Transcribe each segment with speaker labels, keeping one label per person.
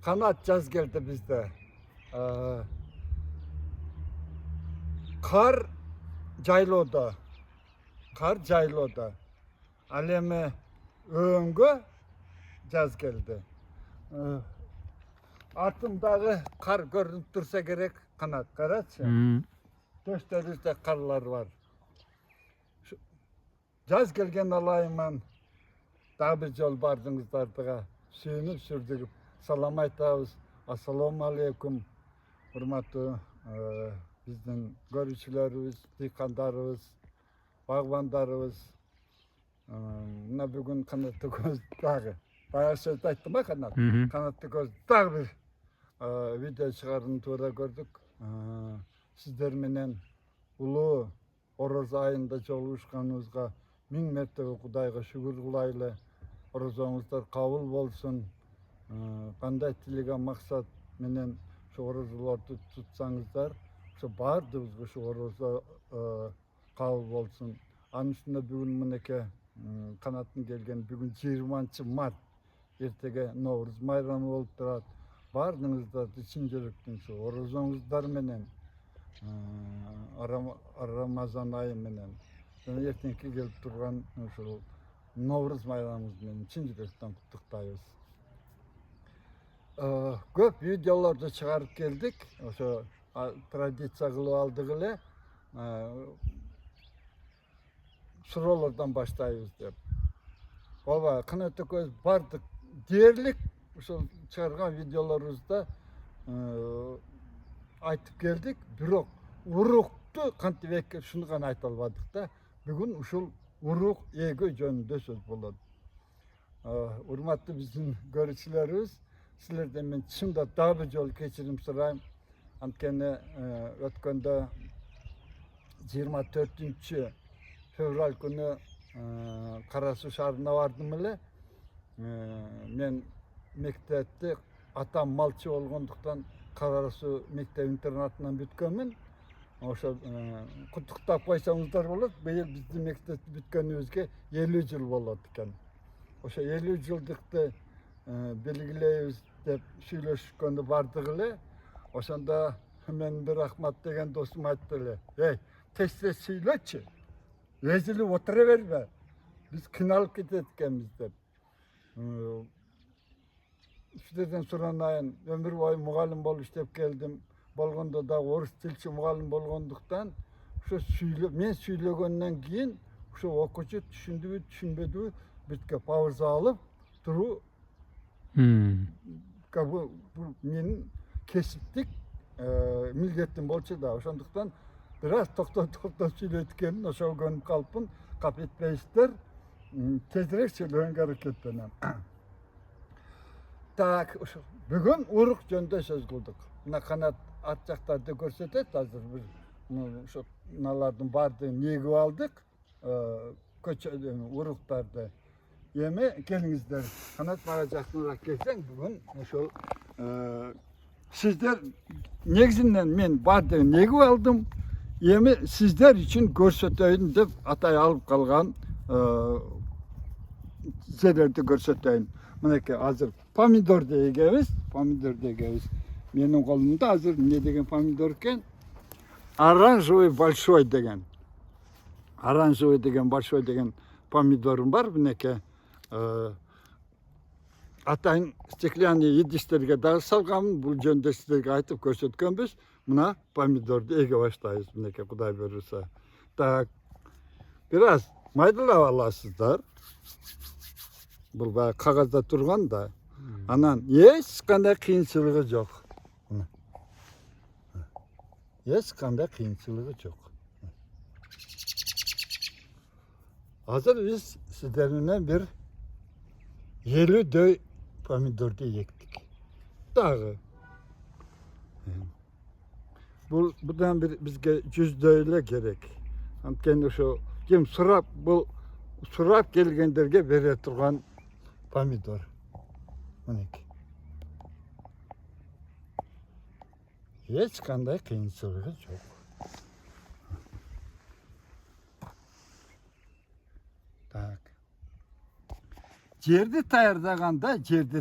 Speaker 1: Kanat yaz geldi bizde. Kar Caylo'da. Kar Caylo'da. Aleme öğüngü yaz geldi. Altımdağı kar görünüp dursa gerek kanat karaç. Döşlerimizde karlar var. Yaz gelgen alayman daha bir yol bardыңыздарга suyunub sürdürüp salam aytабыз. Assalamu alaikum. Hurmatly bizdin görüşçülerimiz, dıykandarыбыз, bagbandarыбыз. Mına bugün Kanatlı Göz dağı. Bayağı söz ayttım ha Kanat. Kanatlı Göz dağı bir video çıkarını tuğra gördük. Sizler menen ulu Oroz ayında joluşkanыбызга ming mertebe Kudayga şükür kılaylı. Orozоңуздар kabul bolsun. Kanday tilege maksat menen şu orozlardı tutsanızlar, şu bardığızga şu orozda kabul bolsun. Anın üstünde bugün mıneke Kanatın gelgen bugün 20 Mart ertege Novruz bayramı bolup turat. Bardığınızda içinceliktin şu orozoңуздар menen Ramazan ayı menen ertenki gelip turgan şu Novruz bayramımız menen içincelikten kutuktayız. Köp videolarda çıkarıp geldik. Oşo tradisiya kılıp aldık ele. Şuralardan başlayız dep. Baba Kanatlı Göz bardık diyerlik şu çıkargan videolarımızda aytıp geldik. Birok uruktu kantibek şunu gana ayta albadık da. Bugün uşul uruk ego jönünde söz болады. Hurmatlı bizim görüşçülerimiz, sizlerden men şunda daha bir yol geçirim sırayım. Antkeni ötkende 24 fevral günü Karasu şahrına vardım ele. Men mektepte atam malçı olgonduktan Karasu mektep internatından bütkenmin. Oşo kutuktap koysaňızдар bolat. Beýil bizdin mektepde bütkenibizge 50 yıl bolat eken. Oşo 50 yıldыкты belgileýiz dep süýleşikende bardyk ele. Oşonda men bir Ahmat degen dostum aýtdy ele. Hey, tez-tez süýleçi. Rezilip otura berme. Biz kınalıp ketetkenmiz dep. Sizlerden soranayın, ömür boyu mugallim bolup işlep geldim. Bolgondo da orus tilçi mugallim bolgonduktan men süýlegenden kiyin şu okuçu düşündübü düşünbedibi bitke pauza alıp turu bu menin kesiptik milletim bolçu da oşonduktan biraz tokta süýletkenin oşo gönüp kalıpın kap etmeýişler tezrek söýleýän hareketlenem. Tak bugün uruk jönde söz kıldık. Mına Kanat atjaktarda görsetet hazır biz şu nalardan bardyğı negip aldık. Uruktarda yeme geliňizler. Kanat barajakdyrak gelsen bugün şu sizler negizinden men bardyğı negip aldım. Yeme sizler için görseteýin dep atay alıp kalgan sizlerdi görseteýin. Mınaki hazır pomidor degebiz. Menin kolumda hazır ne degen pomidor eken? Оранжевый большой degen. Оранжевый degen большой degen pomidorum var. Mınaki atayın steklyanny idişlerge dağı salgam bu jönde sizlerge aytıp görsetkenbiz. Mına pomidordu ege başlayız mınaki Kuday berürse. Tak biraz maydalap alasızlar. Bu kagazda turgan da. Anan hiç kanday kıyınçılığı yok. Hiç kanday kıyınçılığı yok. Hazır biz sizlerine bir yeli döy pomidor diye yektik. Dağı. Buradan bir bizge 100 döyle gerek. Kendi şu kim surap gelgenlerge bere turgan pomidor. Mınaki. Hiç kanday kıyınçılığı yok. Tak. Жерди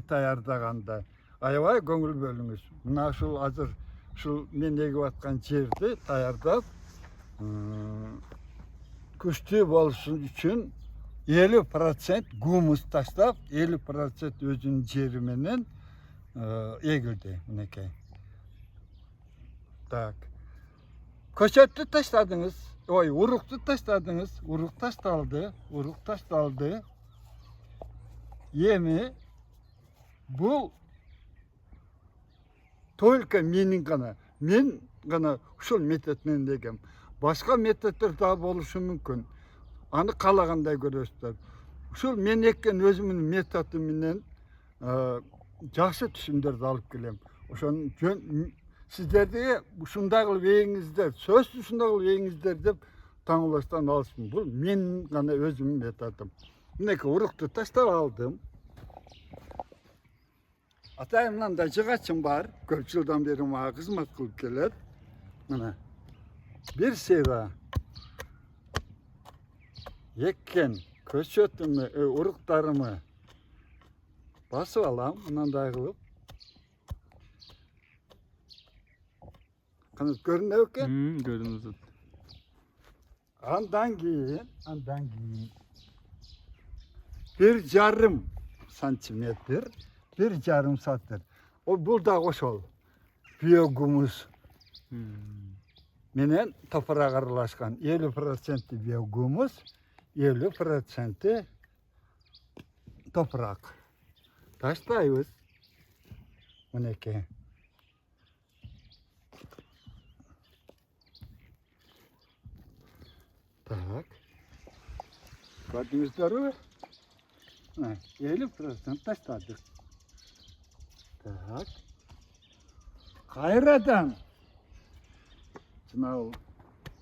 Speaker 1: тayardaganda Aябай көңіл бөліңіз. Мына шул азыр шул мен егіп атқан жерді даярдап, күшті болсын үшін 50% гумус таштап, 50% өзінің жері менен егілді. Мінекей. Так. Köşetli taşladınız. Uruktu taşladınız. Uruk taşlandı. Uruk taşlandı. Yemi bu только menin gana. Men gana şol metodmen degem. Başka metodlar da boluşu mümkün. Anı kalaganda görürsüzler. Şol men ekкен özümün metodu menen жақсы түсімдерді алып келем. Ошон сіздерде ушундай кылып ээңиздер, сөзсүз ушундай кылып ээңиздер деп таңылаштан алышмын. Бул мен гана өзүмдүн методум. Мынекей урукту таштап алдым. Атайымдан да жыгачым бар. Көп жылдан бери мага кызмат кылып келет. Мына бир сыйга еккен көчөтүмү, уруктарымы басып алам, мындай кылып. Kanıt görünüyor ki?
Speaker 2: Gördünüz.
Speaker 1: Andan giyin. 1,5 santimetre, 1,5 santimetre. O burada koşul. Biyogumus. Menen toprağa arılaşkan 50% biyogumus, 50% toprak. Taşlayız. Minekey. Так. Gördüğünüz mü? 50% taşladık. Так. Kayradan şuna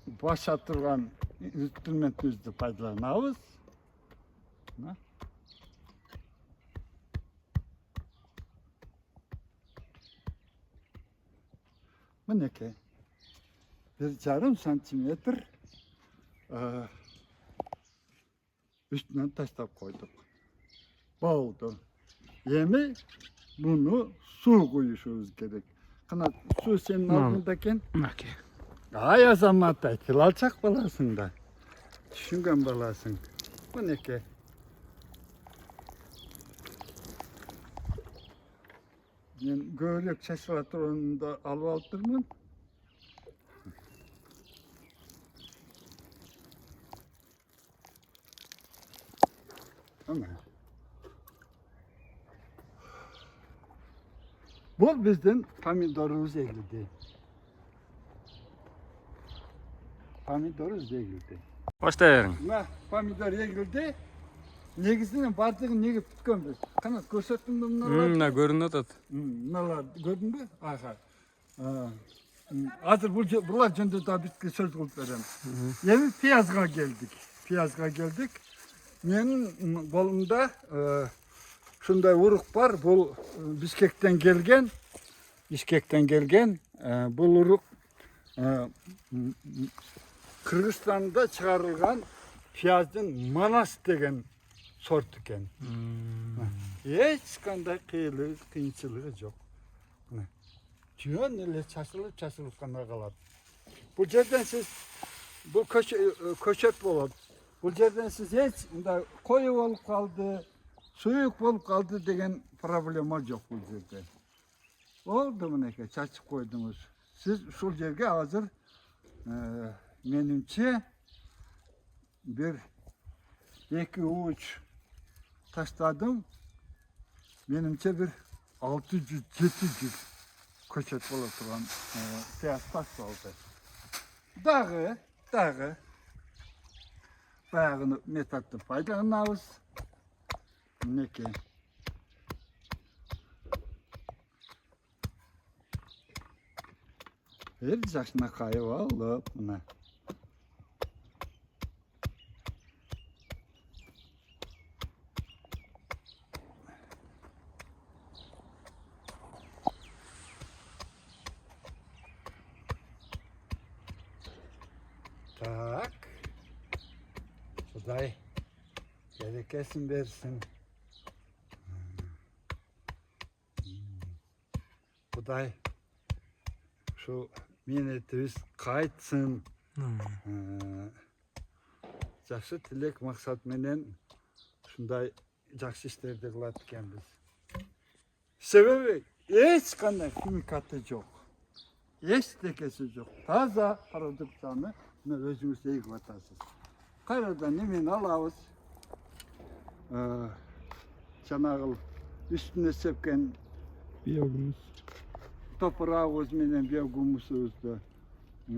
Speaker 1: başa turgan instrumentimizni paydalanabız. Minekey. 1,5 santimetre üstünden taşlap koyduk. Bağıldı. Yemi bunu su koyuşumuz gerek. Kanat su senin altındayken ay azamatta kilalçak balasın da. Düşüngen balasın. Bu ne ki? Ben göğlük çeşvatlarını da alıp aldırmam. Ama bu bizden pomidorumuz ekildi. Pomidorumuz ekildi.
Speaker 2: Başlayalım.
Speaker 1: Mına pomidor ekildi. Negizinin bardığını negip tutkan biz. Kanat görsettin mi bunlar?
Speaker 2: Mına görünüyor.
Speaker 1: Bunlar gördün mü? Aha. Hazır bunlar jönde daha bitki söz kılıp verem. Yeni piyazga geldik. Benim kolumda şunday uruk var. Bu Bişkek'ten gelgen. Bu uruk Kırgızistan'da çıkarılgan piyazın manas degen sort eken. Hiç kanday kıyınçılığı yok. Tüyon ile çasılıp kanday kalat. Bu yerden siz bu köşet болады. Bu yerden siz hiç koyu olup kaldı, suyuk olup kaldı degen problema yok bu yerde. Oldu mu neke çaçıp koydunuz. Siz şu yerge hazır menimçe bir iki uç taşladım. Menimçe bir 600-700 köşet olup duran piyaz taş oldu. Dağı bayağını metotlu faydalanabız. Neke? Bir yaşına kayıp alıp buna. Tak. Kuday gerekesin versin. Kuday şu minnetimiz kaytsın. Жақсы тілек мақсат менен шундай жақсы işlerді кылат экенбиз. Себеби эч кандай химикаты жок. Эчтекеси жок. Таза продуктаны өзүңүз эгип атасыз. Кайрадан эмени алабыз? Жанагы üstüne sepken
Speaker 2: Biogumuz.
Speaker 1: toprağımız menен biogumuzdu.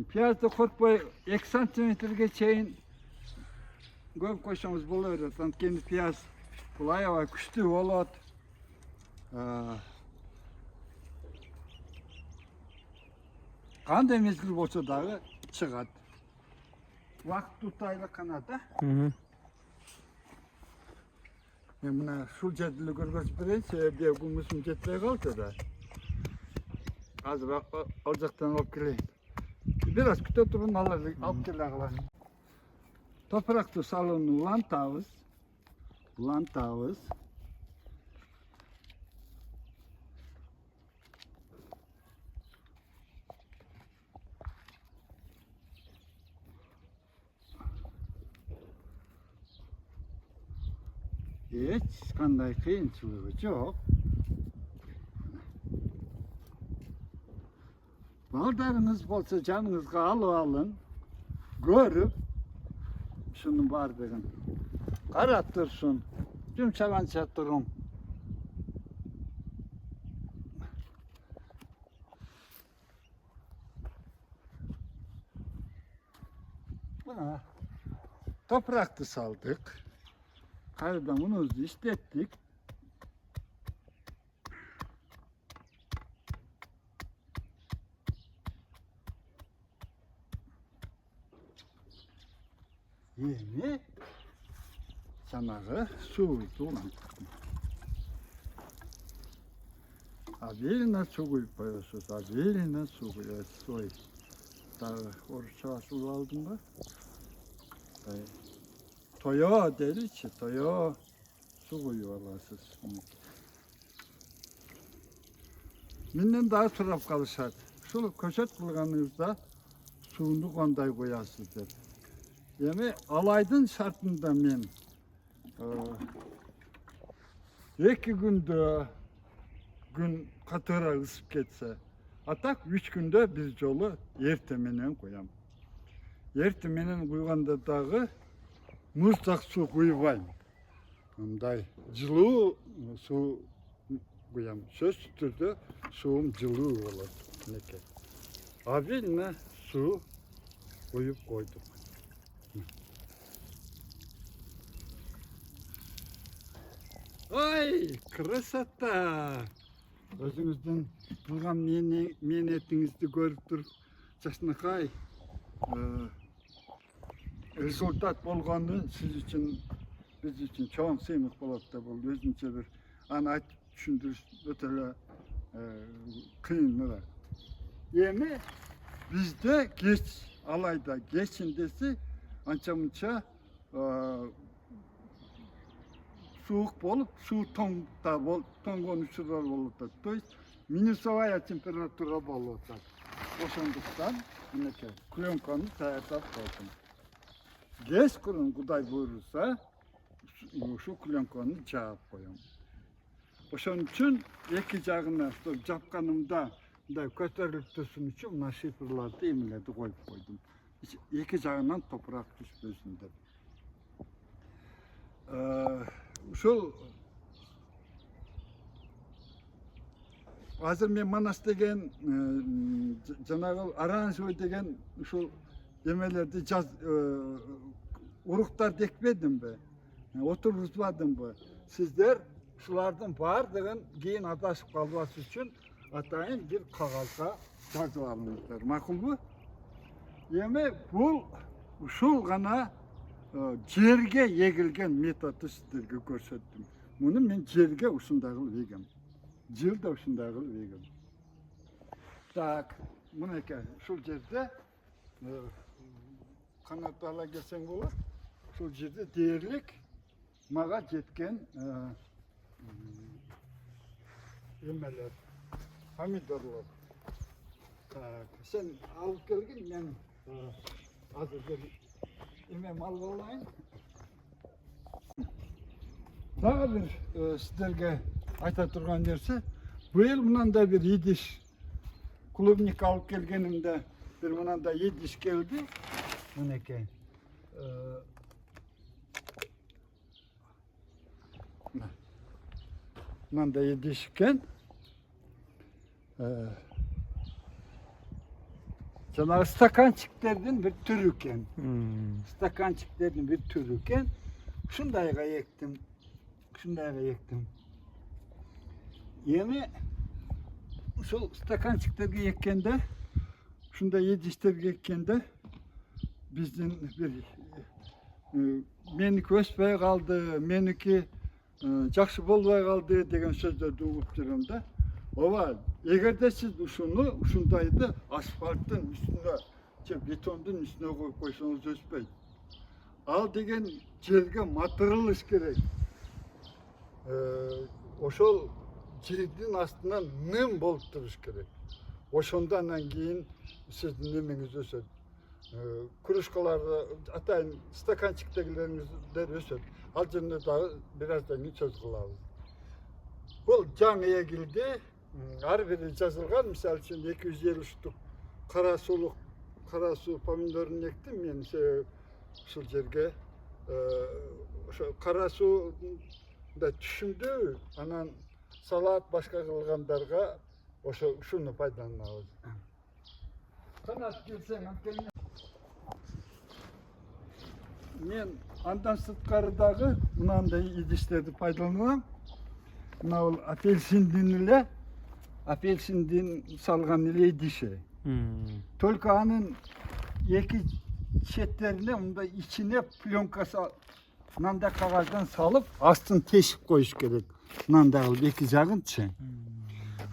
Speaker 1: Piyazda korkpay 2 santimetrege çeyin көп koysanız buluyor. Kendi piyaz kulaya küçtü bolot. Qanday mezgil bolsa dagı çıgat. Vaqt tutayla kanada. Men buna şu jedili görgözüp bereyim, sebebi biogumuzum jetpey kaldı da. Azır ocaktan alıp geleyim. Biraz küte durun alıp gelelim. Toprakta salonu lantavız. Hiç kanday kıyınçılığı yok. Baldarınız bolsa canınızga alın, görüp şunun bardığın karat dursun, yumşalança durun. Buna topraktı saldık, kaydan unuzu istettik. Yeni çanağı su dolduk. Abiyle su koyup koyuyorsunuz, abiyle su koyuyorsunuz. Daha oruçça su aldım da. Toyo deli ki, toyo su koyuyorlar siz. Minden daha turap kalışar. Şu köşet kılganınızda suyunu konday koyarsınız dedi. Yani alaydın şartında men 2 günde gün katıra ısıp ketse atak 3 günde biz yolu ertemenen koyam. Ertemenen koyganda dağı muzdaq su koybayım. Onday жылуу su koyam. Söz türde suum жылуу olur. Neke. Abiline su koyup koyduk. Ay, krasata! Özünüzden kılgan menetinizni görüp turup Jaşnakay результат болгону siz için, biz için çoğun sıymak bolup da boldu. Özünçe bir ana aytıp düşündürüş ötele kıyın var. Yemi bizde geç alayda geçindesi ança munça soğuk bolup su tongon uçurar bolup da. То есть minusovaya temperatura bolup da. Oşanduktan mineke klyonkonu tayartap koydum. Geç kurun kuday buyurursa şu klyonkonu çağıp koyuyorum. Oşan için iki jagına japkanımda köterilip dursun için mına şifrlardı emilerde koyup koydum. İki jagынан toprak düşmesin dep. Uşul Hazır men Manas degen janagı Aransoy degen uşul yemelerde jaz uruktar dekmedim be. Oturguzmadım be. Sizler şulardan bardığın keyin adaşıp kalması için atayın bir kağızga yazıp alыңыздар. Makul bu? Yeme bu uşul gana жерге егілген методы сіздерге көрсеттім. Мұны мен жерге ушундай кылып егем. Жыл да ушундай кылып егем. Так, мынакей ушул жерде канат ала келсең болот. Ушул жерде дээрлик мага жеткен эмелер. Pomidorlar. Sen alıp gelgin, ben hazır bir imam alıp olayım. Daha bir sizlerge ayta turgan nerse, bu yıl bundan da bir Yidiş klubnik alıp gelgenimde bir bundan da Yidiş geldi. Buneke. Bundan da Yidiş iken. Sana stakançıklardan bir türüken. Stakançıklardan bir türüken. Şundayga yektim. Yemi şu stakançıklarga yekkende, şunda yedişlerge yekkende bizden bir meniki ösbey kaldı, meniki jakşı bolbay kaldı degen sözlerdi ugup durum da. Ova, eğer de siz şundaydı asfaltın üstüne, betondun üstüne koysanız ösbey. Al degen жерге matırılış gerek. Oşol жердин астынан nım bolup duruş gerek. Oşondan keyin sizdin nemеңiz ösöt. Кружкаларды атайын стаканчиктегилеріңиздер өсөт. Ал жерде дагы бираздан кийин сөз кылабыз. Бул жаңы эгилди. Ар бири жазылган. Мисалы үчүн 250 штук кара суу помидорун эктим мен ушул жерге. Ошо кара сууда түшүмдү, анан салат башка кылгандарга ушуну пайдаланабыз. Канат келсең, мен андан сырткары дагы мынандай идиштерди пайдаланам. Мына бул апельсиндин салган эле идиши. Только анын эки четтерине мындай ичине пленкасы мындай кагаздан салып, астын тешип коюш керек. Мындай кылып эки жагынчы.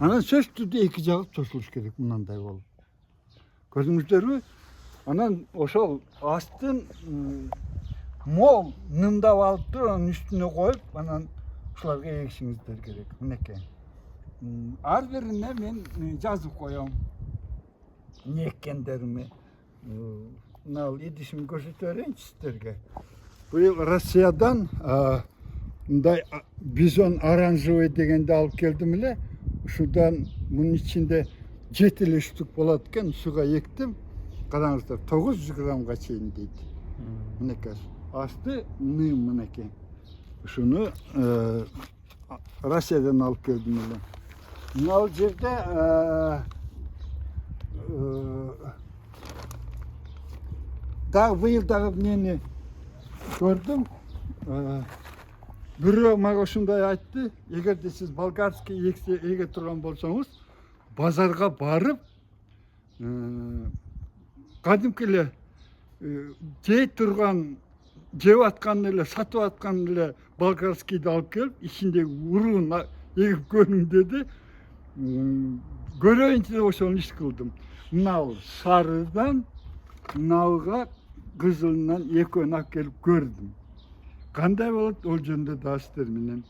Speaker 1: Анан сөз түрдө эки жагы тосулуш керек мындай болуп. Көрдүңүздөрбү? Анан ошол астын мол нымдап алып туруп, анын үстүнө коюп, анан ушуларга эгишиңиздер керек. Мынакей. Ар бирине мен жазып коем. Не эккендерими. Мына идишимди көрсөтө берейинчи сиздерге. Быйыл Россиядан мындай бизон оранжевый дегенди алып келдим эле. Ушудан мунун ичинде 7 штук болот экен, суга эктим. Караңыздар, 900 граммга чейин дейт. Мынакей. Асты ным мынакей. Ушуну Россиядан алып келдим эле. Мына жерде дагы быйыл дагы мени көрдүм. Бирөө мага ушундай айтты, эгерде сиз болгарский эге турган болсоңуз, базарга барып, кадимки эле жеп аткан эле, сатып аткан эле болгарскийди алып келип, ичиндеги уруун эгип көрүң деди. Көрөйүнчү деп ошону иш кылдым. Мына сарыдан мынауга кызылынан экөөнү алып келип көрдүм. Кандай болот, ол жөнүндө да сиздер менен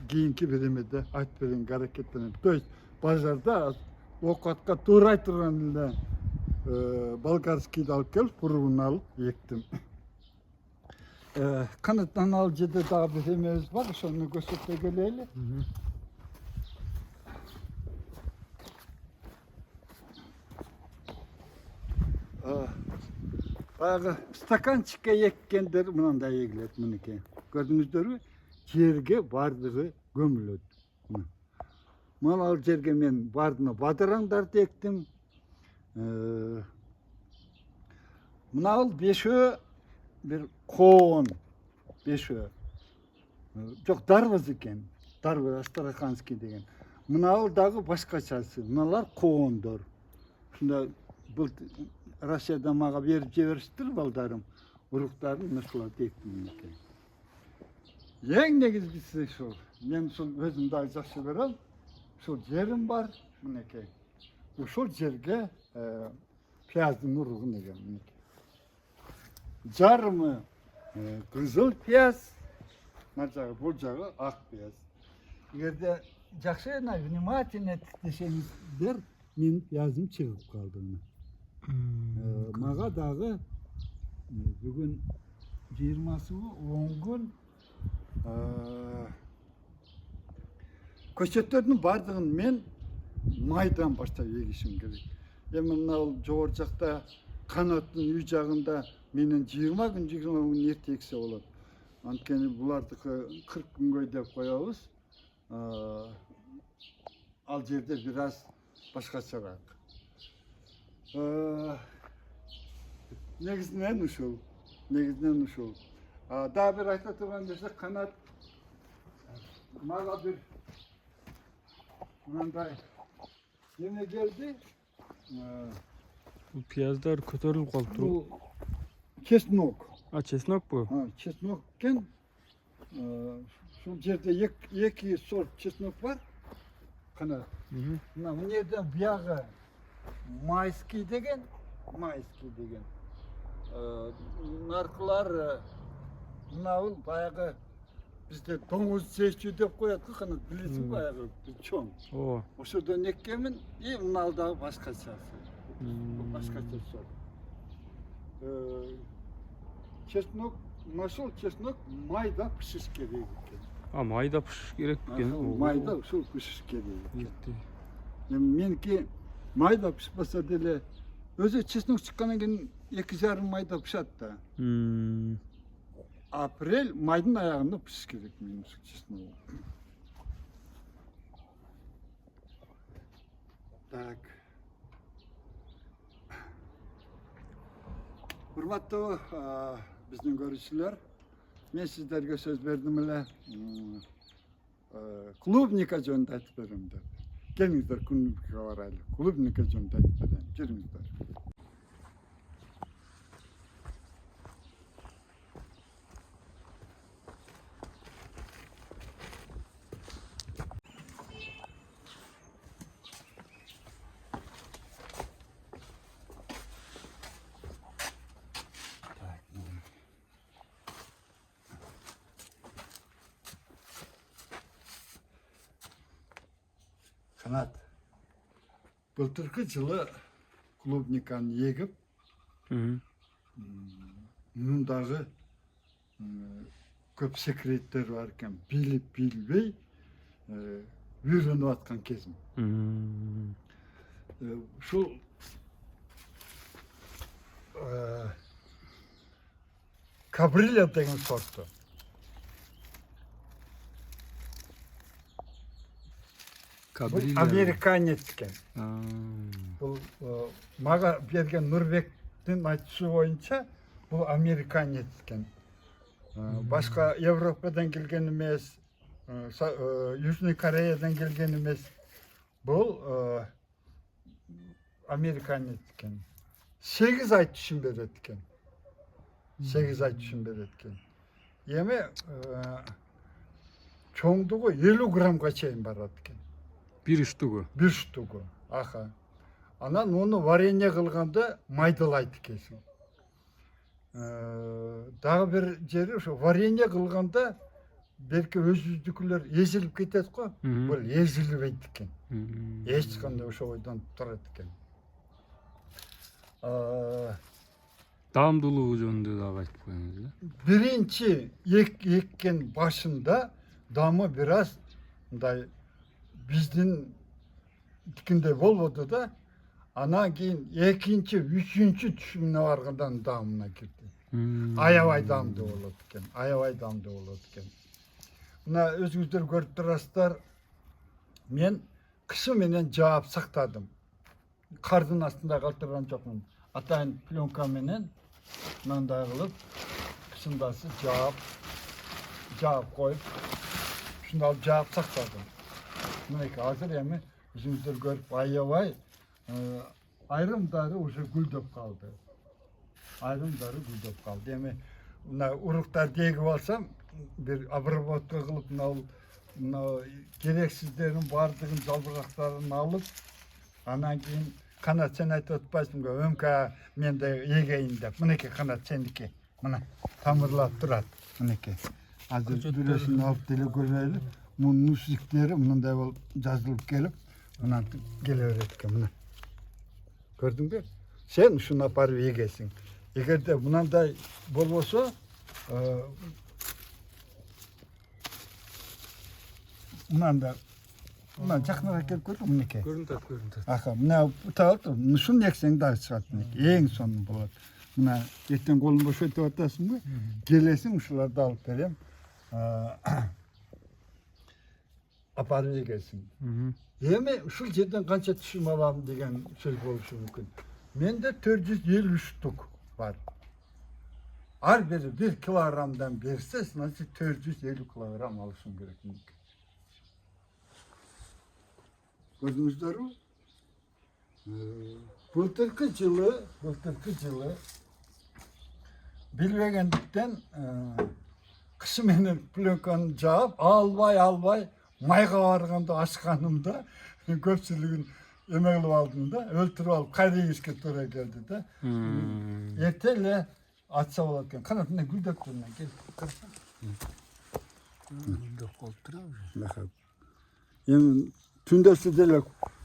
Speaker 1: кийинки бир эмеде айтып берүүгө аракеттенем. То есть базарда оокатка туурай турган эле болгарскийди алып келип, уруун алып эктим. Канаттан ал жерде дагы бир эмебиз бар, ошону көрсөтө келели. Баягы стаканчикке эккендер мындай эгилет мынакей. Көрдүңүздөрбү? Жерге бардыгы көмүлөт. Мына ал жерге мен бардыгына бадыраңдарды эктим. Мына ал бешөө бир коон, бешөө. Жок, дарбыз экен. Дарбыз астраханский деген. Мына ал дагы башкачасы. Мыналар коондор. Ушунда бул Россиядан мага берип жиберишти балдарым. Уруктарын ушуларды эктим экен. Эң негизгиси ушул. Мен ушул өзүм дагы жакшы көрөм. Ушул жерим бар, мынакей. Ушул жерге пияздын уругун эгем мынакей. Жарымы кызыл пияз, мына жагы бул жагы ак пияз. Эгерде жақсы внимательно десеңіздер, мен пиязым шығып қалды. Маға дағы бүгін 20-сы 10 күн көшеттердің бардығын мен майдан бастап егішім керек. Емен мынау жоғар жақта қанаттың үй жағында менен 20 күн ерте ексе болады. Анткені бұлардықы 40 күнге деп қоябыз. Ал жерде біраз башкачараак. Негізінен ушул. Да бір айта турган нерсе канат мага бір мындай неме келди.
Speaker 2: Bu piyazlar көтөрүлүп калыптыр.
Speaker 1: Бул чеснок.
Speaker 2: Чеснок bu.
Speaker 1: Чеснок кен. Шул жерде эки сорт чеснок бар. Канат. Мына жерден бияғы майский деген. Наркылар мынау баяғы бізде доңыз сечу деп қояды, қана білесің баяғы чоң. Осыдан еккенмін, мыналдағы басқаша сорт. Чеснок, нашыл чеснок майда пішіш керек екен.
Speaker 2: Майда пішіш керек екен.
Speaker 1: Майда сол пішіш керек екен. Менікі майда пішпаса деле, өзі чеснок шыққаннан кейін 2,5 майда пішады да. Апрель майдың аяғында пішіш керек менің чеснок. Так. Құрметті біздің көрушілер, мен сіздерге сөз бердім әлі клубника жөнінде айтып беремін деп. Келіңіздер клубника барайлы. Клубника жөнінде айтып беремін. Жүріңіздер. Канат. Былтырғы жылы клубниканы егіп, мұндағы көп секреттер бар екен, біліп-білбей үйреніп атқан кезім. Шул Кабрилия деген сорты. Бұл американец екен. Бұл маға берген Нұрбектің айтысы бойынша бұл американец екен. Басқа Европадан келген емес, Южный Кореядан келген емес. Бұл американец екен. 8 ай түсін береді екен. 8 ай түсін береді екен. Еме чоңдығы 50 граммға чейін барады екен.
Speaker 2: Bir штугу. Аха. Анан оны варенье қылғанда майдалайды екенсің. Дағы бір жері варенье қылғанда берке өздікілер езіліп кетеді қой. Бұл езілбейді екен. Ешқандай ойдан тұрады екен. Дамдылығы жөнінде дағы айтып қойыңыз.
Speaker 1: Бірінші еккен башында дамы біраз біздің дікінде болмады да, ана кейін екінші, үшінші түсіміне барғандан дамына кетті. Аябай дамды болады екен. Мына өзіңіздер көріп тұрасыздар, мен қысы менен жауап сақтадым. Қардың астында қалтырған жоқпын. Атайын пленка менен мынандай қылып, қысындасы жауап қойып, шындалып жауап сақтадым. Мінекі азыр еме өзіңіздер көріп аябай айрымдары уже гүлдеп қалды. Еме мына ұрықтарды егіп алсам, бір обработка қылып, керексіздерін бардығын жалбырақтарын алып, анан кейін қанат сен айтып отпайсың ғой, өңка менде егейін деп. Мінекі қанат сендікі, мына тамырлап тұрады. Мінекі. Азыр бүресін алып деле көрелі.
Speaker 2: müzikleri mындай болуп жазылып келип мынан келе берет экен мына көрдүңбү сен ушуну апарып эгесиң эгерде мынандай болбосо мындай мына жакыныраак келип көрдүң мынакей
Speaker 3: Görüntü at, görüntü at.
Speaker 2: аха мына табылып ушуну эксең дагы чыгат мынакей эң сонун болот мына эртең колуң бош өтүп атасыңбы келесиң ушуларды алып берем апарып эгесиң эми ушул жерден канча түшүм алам деген сөз болушу мүмкүн менде 450 штук бар ар бири 1 килограммдан берсе значит 450 килограмм алышым керек меники көрдүңүздөрбү былтыркы жылы билбегендиктен кышы менен пленканы жаап албай майга барганда ачканымда көпчүлүгүн эме кылып алдым да өлтүрүп алып кайра эгишке туура келди да эрте эле атса болот экен канат мына гүлдөп турман кел караса
Speaker 3: Gülündep kalıp duruyor mu?
Speaker 2: эми түндөсү деле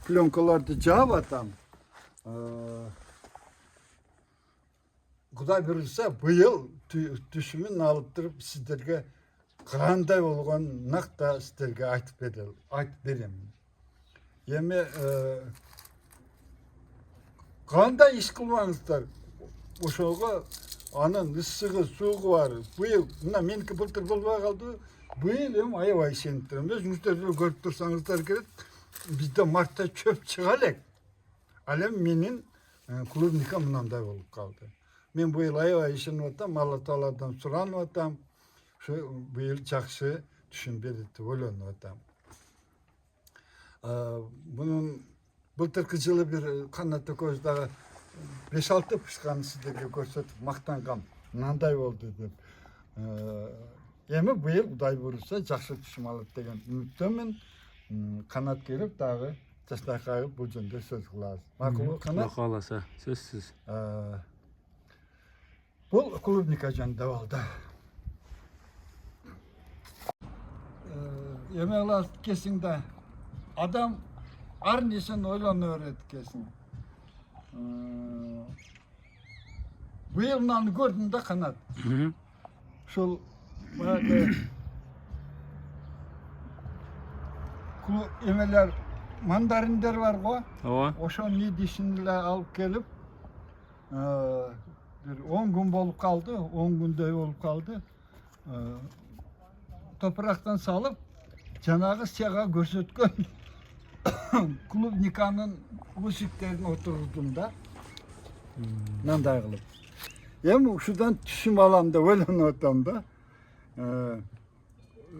Speaker 2: пленкаларды жаап атам Кудай буюрса быйыл түшүмүн алып туруп сиздерге кандай болгонун накта сиздерге айтып берем эми кандай иш кылбаңыздар ошого анын ысыгы суугу бар быйыл мына меники былтыр болбой калды быйыл эми аябай ишенип турам өзүңүздөр деле көрүп турсаңыздар керек бизде мартта чөп чыга элек ал эми менин клубника мынандай болуп калды мен быйыл аябай ишенип атам алла тааладан суранып атам ушу быйыл жакшы түшүм берет деп ойлонуп атам бунун былтыркы жылы бир канат экөөбүз дагы 5-6 пышканы сиздерге көрсөтүп мактангам мындай болду деп эми быйыл Кудай буюрса жакшы түшүм алат деген үмүттөмүн канат келип дагы жастайкай бул жөнүндө сөз кылабыз макулбу канат
Speaker 3: Bak ağlasa, sözsüz.
Speaker 2: бул клубника жөнүндө болду эме кылат экенсиң да адам ар нерсени ойлоно берет экенсиң быйыл мынаны көрдүм да канат ушул баягы эмелер мандариндер бар го
Speaker 3: Ова.
Speaker 2: ошонун идишин эле алып келип бир 10 күн болуп калды 10 күндөй болуп калды топурактан салып жанагы сага көрсөткөн клубниканын усиктерин отурдум да мындай кылып эми ушудан түшүм алам деп ойлонуп атам да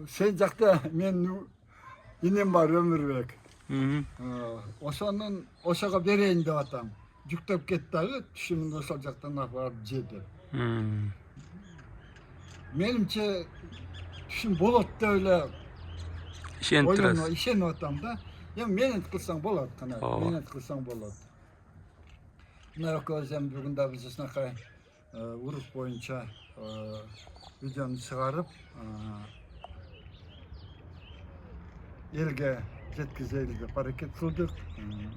Speaker 2: сен жакта менин инем бар Өмүрбек ошого берейин деп атам жүктөп кетти дагы түшүмүн ошол жактан алып же деп менимче түшүм болот деп эле ишенип атам да эми менен кылсаң болот канат менен кылсаң болот мына экөөбүз эми бүгүн да биз ушунакай урук боюнча видеону чыгарып элге жеткизели деп аракет кылдык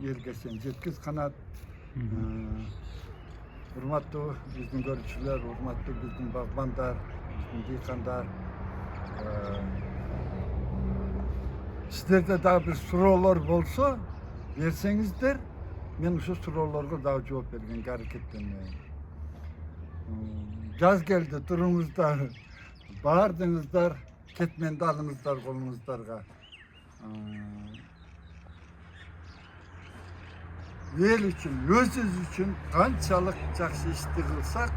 Speaker 2: элге сен жеткиз канат урматтуу биздин көрүүчүлөр урматтуу биздин багбандар биздин дыйкандар сиздерде дагы бир суроолор болсо берсеңиздер мен ушул суроолорго дагы жооп бергенге аракеттенейин жаз келди туруңуздар баардыгыңыздар кетменди алыңыздар колуңуздарга эл үчүн өзүбүз үчүн канчалык жакшы ишти кылсак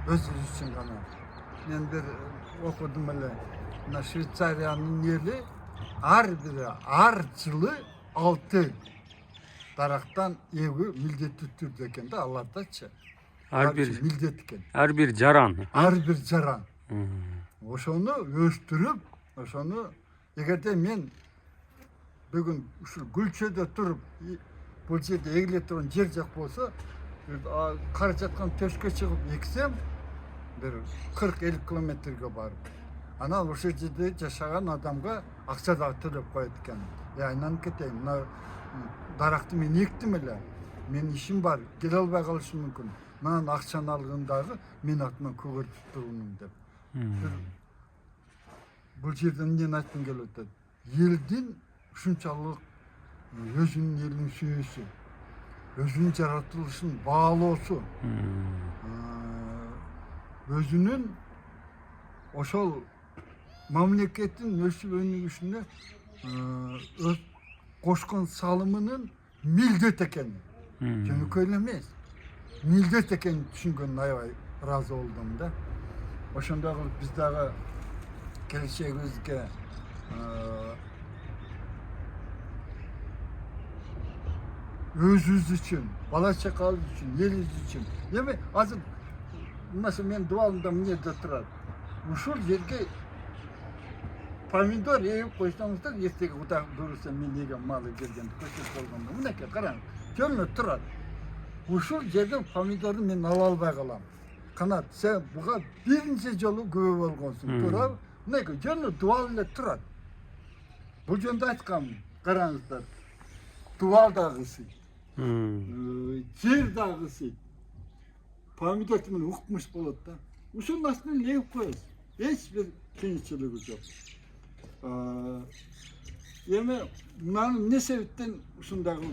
Speaker 2: өзүбүз үчүн гана мен бир окудум эле мына Швейцариянын эли ар жылы 6 дарактан эгүү милдеттүү түрдө экен да алардачы милдет экен
Speaker 3: Her bir jaran.
Speaker 2: ар бир жаран ошону өстүрүп ошону эгерде мен бүгүн ушул гүлчөдө туруп бул жерде эгиле турган жер жак болсо кара жаткан төшкө чыгып эксем бир 40-50 километрге барып
Speaker 1: Ana ошол жерде жашаган адамга акча да төлөп коет экен. Айынан кетейин. Мына даракты мен эктим эле. Менин ишим бар, келе албай калышым мүмкүн. Мынан акчаны алгын дагы мен атынан көгөртүп турумун деп. Бул жерден эмнени айткым келип атат? Элдин ушунчалык өзүнүн элин сүйүүсү, өзүнүн жаратылышын баалоосу, өзүнүн ошол мамлекеттин өсүп өнүгүшүнө кошкон салымынын милдет экени. Жөнөкөй эле эмес. Милдет экенин түшүнгөнүн аябай ыраазы болдум да. Ошондой кылып биз дагы келечегибизге өзүбүз үчүн, бала чакабыз үчүн, элибиз үчүн. Эми азыр мына мен дубалымда эмнеде турат? Ушул жерге помидор егип койсоңуздар, эртеге Кудай буйруса мен егем малы келгенде көчөт болгондо мынакей караңыз, жөнүнө турат. Ушул жерден помидорду мен ала албай калам. Канат, сен буга биринчи жолу күбө болгонсуң, туурабы? Мынакей жөнүнө дубал эле турат. Бул жөнүндө айткам, караңыздар. Дубал дагы ысыйт. Жер дагы ысыйт. Помидор менен укмуш болот да. Ушунун астынан эгип коесуз. Эч бир кыйынчылыгы жок. Эми мынаны эмне себептен ушундагы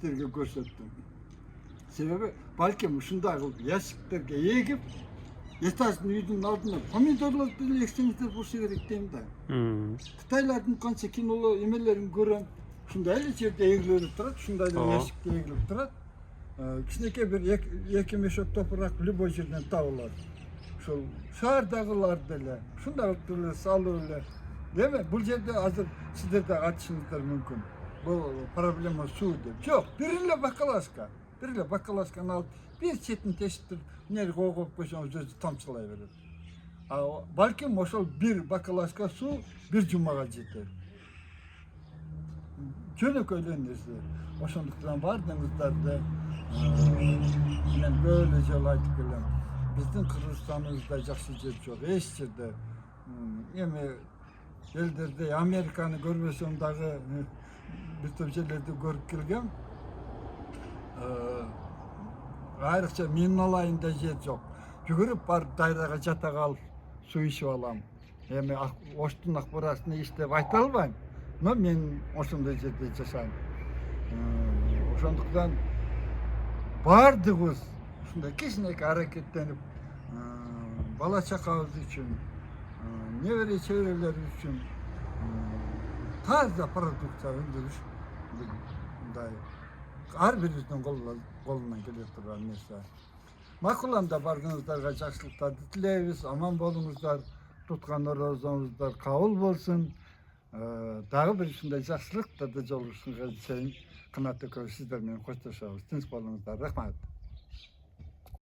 Speaker 1: силерге көрсөттүм? Себеби балким ушундай кылып ящиктерге эгип, этаждын үйдүн алдына помидорлорду деле эксеңиздер болсо керек дейм да. Кытайлардын канча кинолор эмелерин көрөм. Ушундай эле жерде эгилип турат, ушундай эле ящикте эгилип турат. Кичинекей бир 2 мешок топурак любой жерден табылат. Ошол шаардагылар деле ушундай кылып эле салып эле. Эми бул жерде азыр сиздер да айтышыңыздар мүмкүн. Бул проблема суу деп. Жок, бир эле бакалашканы алып, бир четин тешиптирип, эмне коюп койсоңуз өзү тамчылай берет. Балким ошол бир бакалашка суу бир жумага жетет. Жөнөкөй эле нерсе. Ошондуктан бардыгыңыздарды мен көп эле жолу айтып келем. Биздин Кыргызстаныбызда жакшы жер жок, эч жерде. Эми элдерде Американы көрбөсөм дагы бир топ жерлерди көрүп келгем. Айрыкча менин алайын да жер жок. Жүгүрүп барып дайрага жата калып суу ичип алам. Эми Оштун акбарасына иштеп айта албайм, но мен ошондой жерде жашайм. Ошондуктан бардыгыбыз ушундай кичинекей аракеттенип, бала чакабыз үчүн, небере чеберелер үчүн таза продукция өндүрүш мындай ар бирибиздин колунан келе турган нерсе. Макул анда бардыгыңыздарга жакшылыктарды тилейбиз, аман болуңуздар, туткан орозоңуздар кабыл болсун. Дагы бир ушундай жакшылыктарда жолугушканга чейин Канат экөөбүз сиздер менен коштошобуз. Тынч болуңуздар, рахмат.